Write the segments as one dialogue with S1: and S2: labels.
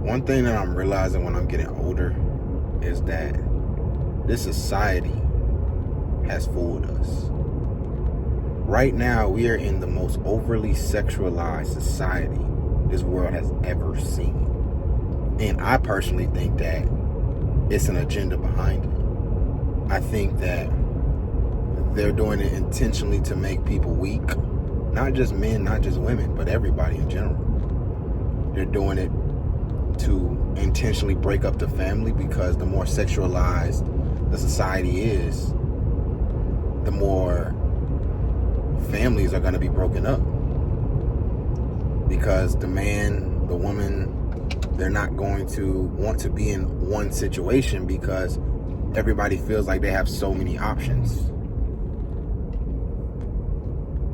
S1: One thing that I'm realizing when I'm getting older is that this society has fooled us. Right now, we are in the most overly sexualized society this world has ever seen. And I personally think that it's an agenda behind it. I think that they're doing it intentionally to make people weak. Not just men, not just women, but everybody in general. They're doing it to intentionally break up the family, because the more sexualized the society is, the more families are going to be broken up. Because the man, the woman, they're not going to want to be in one situation because everybody feels like they have so many options.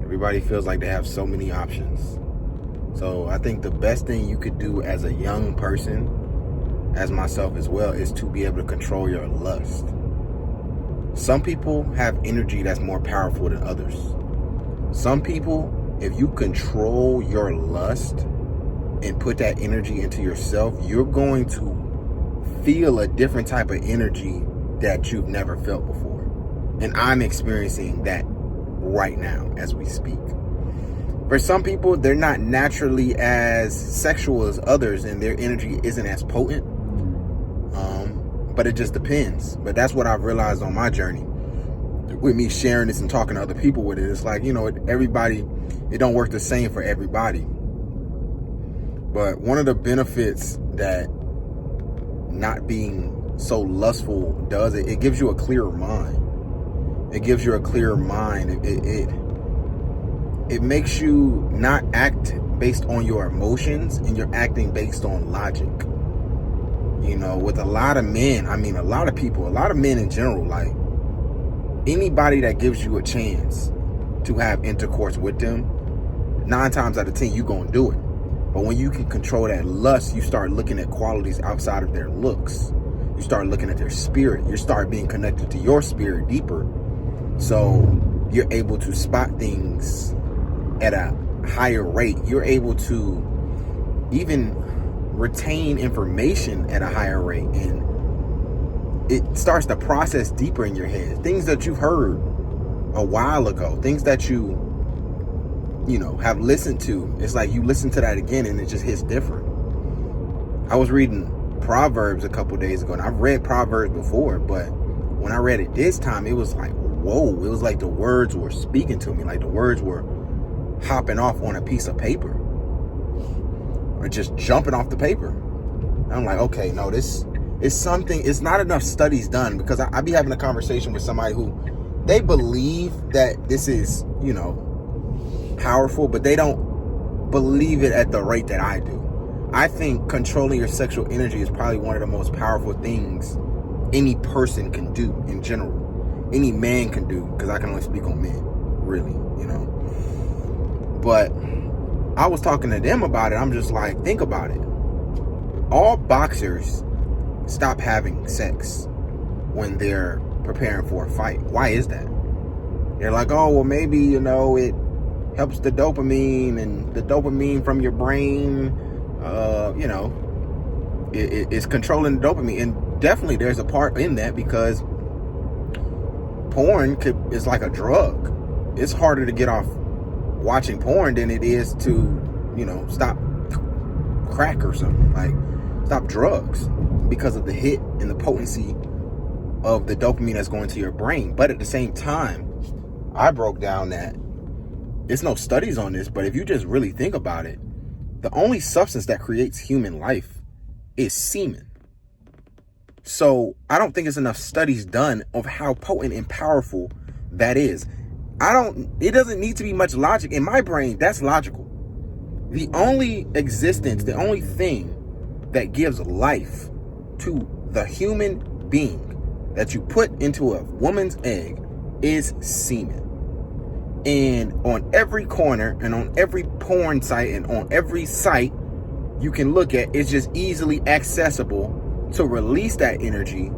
S1: Everybody feels like they have so many options. So I think the best thing you could do as a young person, as myself as well, is to be able to control your lust. Some people have energy that's more powerful than others. Some people, if you control your lust and put that energy into yourself, you're going to feel a different type of energy that you've never felt before. And I'm experiencing that right now as we speak. For some people, they're not naturally as sexual as others, and their energy isn't as potent. But it just depends. But that's what I've realized on my journey with me sharing this and talking to other people with it. It's like, everybody, it don't work the same for everybody. But one of the benefits that not being so lustful does, it gives you a clearer mind. It gives you a clearer mind. It makes you not act based on your emotions, and you're acting based on logic. With a lot of men, a lot of people, a lot of men in general, like anybody that gives you a chance to have intercourse with them, 9 times out of 10, you're going to do it. But when you can control that lust, you start looking at qualities outside of their looks. You start looking at their spirit. You start being connected to your spirit deeper. So you're able to spot things at a higher rate. You're able to even retain information at a higher rate, and it starts to process deeper in your head. Things that you've heard a while ago, things that you have listened to. It's like you listen to that again and it just hits different. I was reading Proverbs a couple days ago, and I've read Proverbs before, but when I read it this time, it was like, whoa, it was like the words were speaking to me, like the words were hopping off on a piece of paper, or just jumping off the paper. And I'm like, okay, no, this is something. It's not enough studies done, because I be having a conversation with somebody who they believe that this is, powerful, but they don't believe it at the rate that I do. I think controlling your sexual energy is probably one of the most powerful things any person can do in general. Any man can do, because I can only speak on men, really, But I was talking to them about it. I'm just like, think about it. All boxers stop having sex when they're preparing for a fight. Why is that? They're like, oh, well, maybe, it helps the dopamine, and the dopamine from your brain, it's controlling the dopamine. And definitely there's a part in that, because porn is like a drug. It's harder to get off watching porn than it is to, stop crack or something, like stop drugs, because of the hit and the potency of the dopamine that's going to your brain. But at the same time, I broke down that there's no studies on this, but if you just really think about it, the only substance that creates human life is semen. So I don't think there's enough studies done of how potent and powerful that is. It doesn't need to be much logic. In my brain, that's logical. The only thing that gives life to the human being that you put into a woman's egg is semen. And on every corner and on every porn site and on every site you can look at, it's just easily accessible to release that energy